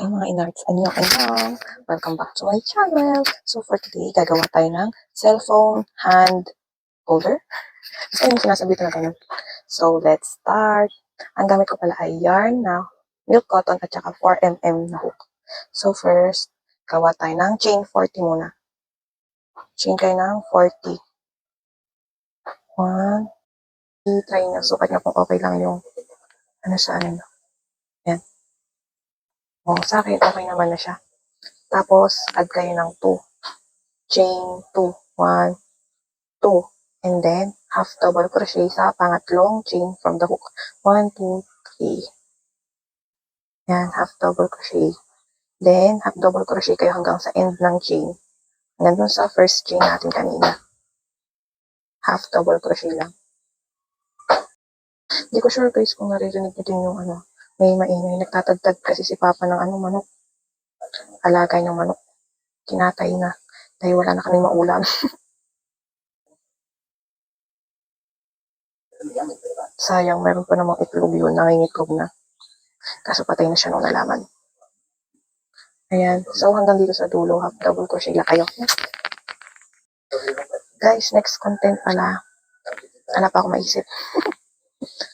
Hi mga inarts, annyeong. Welcome back to my channel. So for today, gagawa tayo ng cellphone hand holder. So yung sinasabi na ganun. So let's start. Ang gamit ko pala ay yarn na milk cotton at saka 4mm na hook. So first, gawa tayo ng chain 40 muna. Chain kayo ng 40. 1, 2, try nyo. Sukat nyo kung okay lang yung ano sa ano. Yan. O, sa akin, okay naman na siya. Tapos, add kayo ng 2. Chain 2. 1, 2. And then, half double crochet sa pangatlong chain from the hook. 1, 2, 3. Yan, half double crochet. Then, half double crochet kayo hanggang sa end ng chain. Hanggang dun sa first chain natin kanina. Half double crochet lang. Hindi ko sure guys kung naririnig nyo din yung ano, may maingay. Nagtatagtag kasi si Papa ng ano, manok. Alagay ng manok. Kinatay na. Dahil wala na kami maulam. Sayang, meron pa namang itlog yun. Nangingitlog na. Kaso patay na siya nung nalaman. Ayan. So, hanggang dito sa dulo, half double crochet lang kayo. Guys, next content pala. Wala pa ako maisip.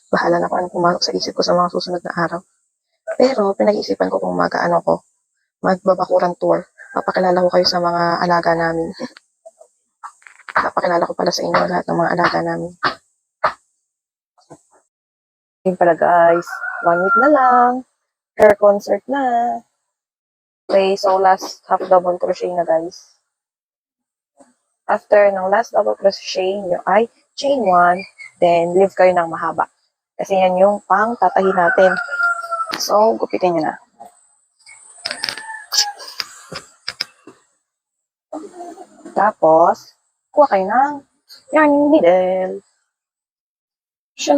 Bahala na kung ano pumasok sa isip ko sa mga susunod na araw. Pero, pinag-iisipan ko kung magbabakuran tour. Papakilala ko kayo sa mga alaga namin. Papakilala ko pala sa inyo lahat ng mga alaga namin. Yun pala guys, 1 week na lang. Hair concert na. Okay, so last half double crochet na guys. After ng last double crochet nyo ay chain 1, then leave kayo ng mahaba. Kasi yan yung pang tatahi natin. So, gupitin nyo na. Tapos, kuha kayo ng yarning needle. Siya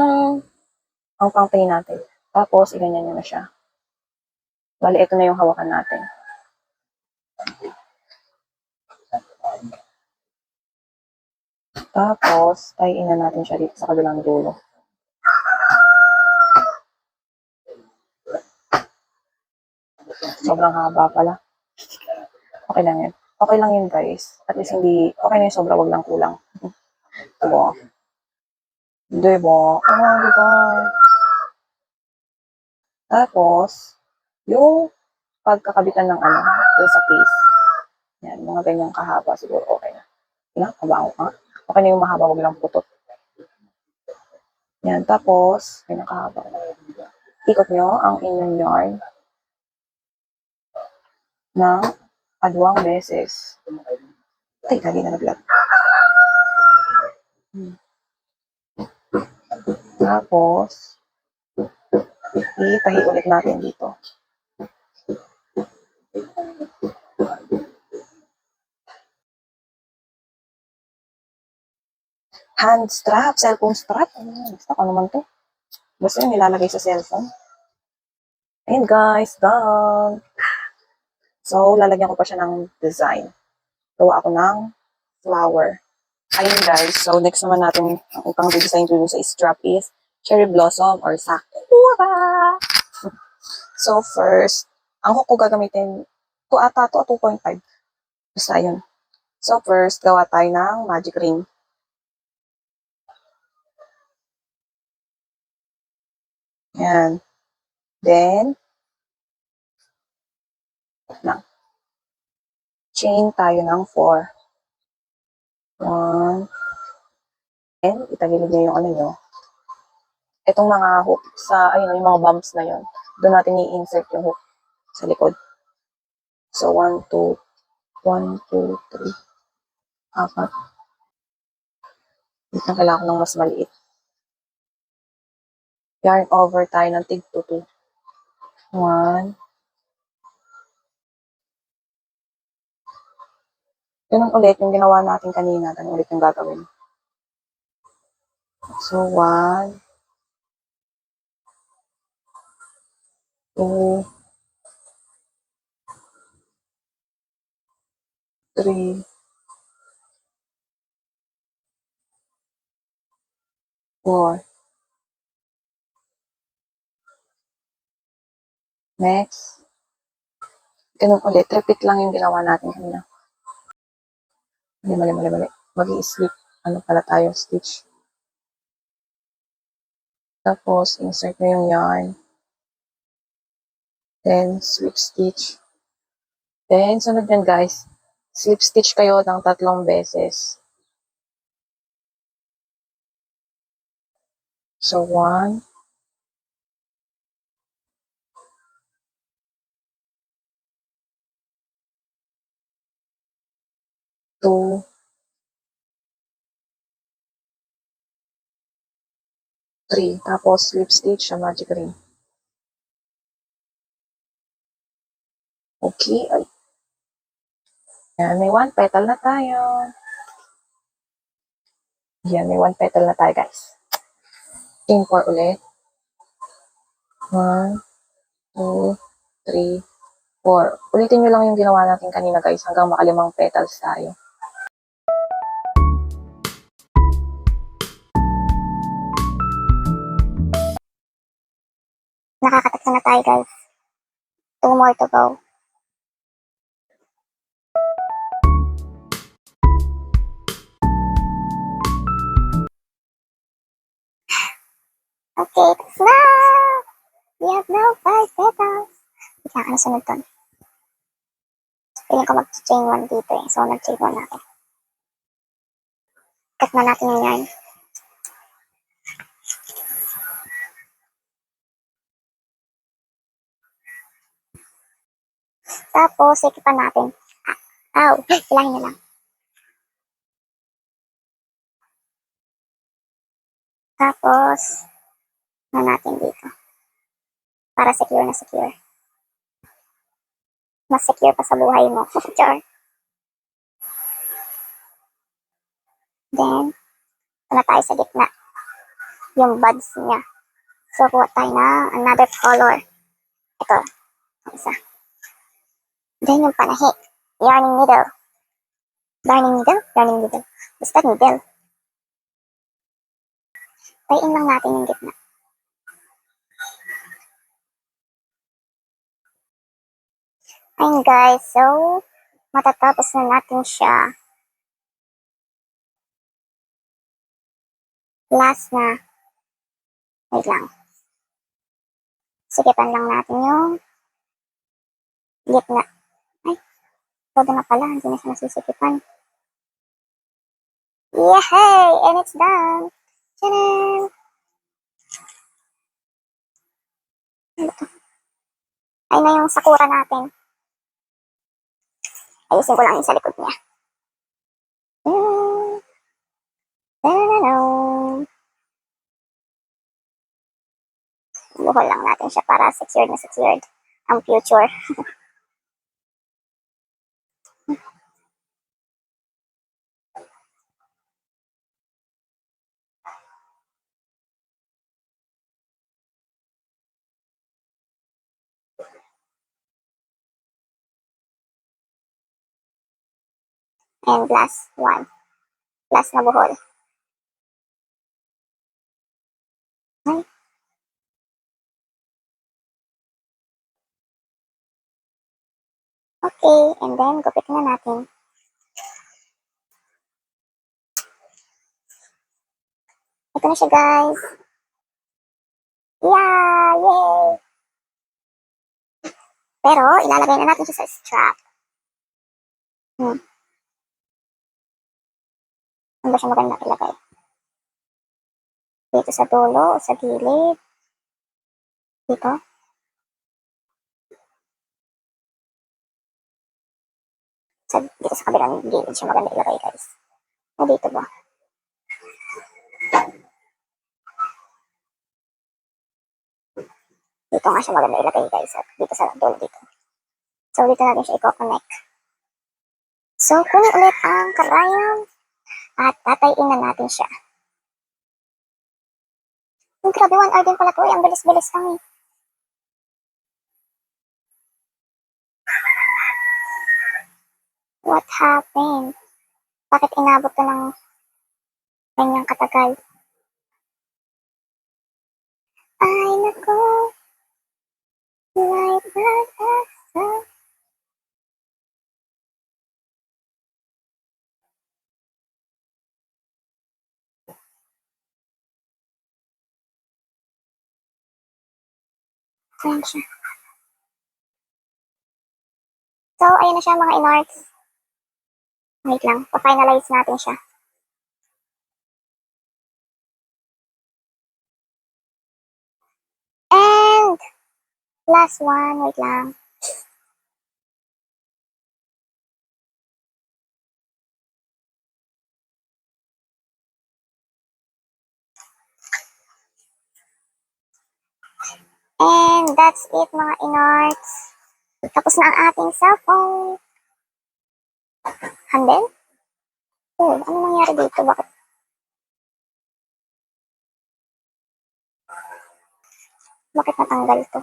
ang pang-tahi natin. Tapos, iganyan nyo na siya. Bali, ito na yung hawakan natin. Tapos, tayin na natin siya dito sa kabilang dulo. Sobrang haba pala. Okay lang yun. Okay lang yun guys. At least hindi, okay na yung sobra, wag lang kulang. Diba? Diba? Oh, diba? Tapos, yung pagkakabitan ng ano, doon sa face. Yan, mga ganyang kahaba siguro okay na. Yan, kabango ka. Okay na yung mahaba, wag lang putot. Yan, tapos, ganyang kahaba. Ikot nyo ang inyong yarn ng adwang beses. Ay, lagi na naglag. Tapos, itahi ulit natin dito. Hand strap, cellphone strap. Basta ano man to. Basta yung nilalagay sa cellphone. Ayun guys, done. So, lalagyan ko pa siya ng design. Gawa ako ng flower. Ayun guys, so next naman natin ang upang design ko sa strap is cherry blossom or sakura. So first, ang hook ko gagamitin, to ata to 2.5. Basta yun. So first, gawa tayo ng magic ring. Yan. Then, chain tayo ng 4. 1. Then, itagilid nyo yung ano nyo. Itong mga hook sa, ayun, yung mga bumps na yun. Doon natin i-insert yung hook sa likod. So, 1, 2, 1, 2, 3, 4. Dito kailangan ko ng mas maliit. Yarn over tayo ng tig 2. 1. Ganun ulit yung ginawa natin kanina. Ganun ulit yung gagawin. So, 1, 2, 3, 4. Next. Ganun ulit, repeat lang yung ginawa natin kanina. Mali. Mag-i-slip, ano pala tayo, stitch. Tapos, insert mo yung yarn. Then, slip stitch. Then, sunod yan guys, slip stitch kayo ng 3 beses. So, 1, 2, 3. Tapos, slip stitch sa magic ring. Okay. Ay. Yan, may 1 petal na tayo. Yan, may 1 petal na tayo, guys. Chain 4 ulit. 1, 2, 3, 4. Ulitin nyo lang yung ginawa natin kanina, guys, hanggang makalimang petals tayo. Nakakatatlo na tayo, guys. 2 more to go. Okay, tapos na! We have now 5 petals. Wait lang, ano sunod doon? Feeling ko mag-chain 1 dito eh. So, nag-chain 1 natin. Cut na natin yung yarn. Tapos, sikipan natin. Hilahin na lang. Tapos, na natin dito. Para secure na secure. Mas secure pa sa buhay mo. Char. Then, ito na tayo sa gitna. Yung buds niya. So, kuha tayo na another color. Ito. Ang isa. Then, yung panahi. Yarning needle. Darning needle? Yarning needle. Basta needle. Tayin lang natin yung gitna. Ayun guys, so matatapos na natin siya. Last na. Wait lang. Sikipan lang natin yung gitna. Ay, todo na pala. Hindi na siya nasisikipan. Yay! And it's done! Tcharam! Ayun na yung sakura natin. Ayusin ko lang yung sa likod niya. Buhol lang natin siya para secured na secured ang future. And last one. Last na buhol. Ay. Okay, and then gupit na natin. Ito na siya guys. Yeah! Yay! Pero, ilalagay na natin siya sa strap. Ano ba siya maganda ilagay? Dito sa dulo o sa gilid. Dito. Dito sa kabilang gilid siya maganda ilagay guys. O dito ba? Dito nga siya maganda ilagay guys. At dito sa dulo dito. So, dito natin siya i-connect. So, kunin ulit ang karayom at tatayin na natin siya. Oh, grabe, 1 hour din pala to. Ang bilis-bilis lang eh. What happened? Bakit inabot to ng ganyang katagal? Ay, nako. Like that. Ayan siya. So, ayan na siya mga inarts. Wait lang, pa-finalize natin siya. And, last one, wait lang. And that's it mga inarts. Tapos na ang ating cellphone. Handle? Oh, ano nangyari dito? Bakit natanggal to?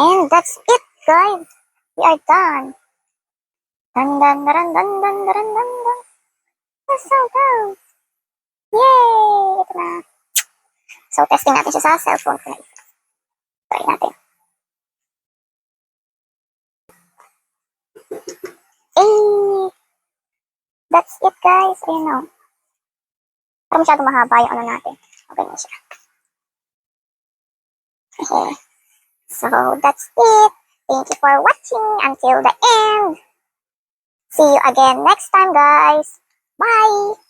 And that's it, guys. We are done. Dun dun dun dun dun dun dun dun. We're so done. Yay! Ito na. So, testing natin siya sa cellphone ko na ito. Try natin. Hey! That's it, guys. Ayun na. Parang masyado mahaba yung ano natin. Okay na siya. Okay. So, that's it. Thank you for watching until the end. See you again next time, guys. Bye!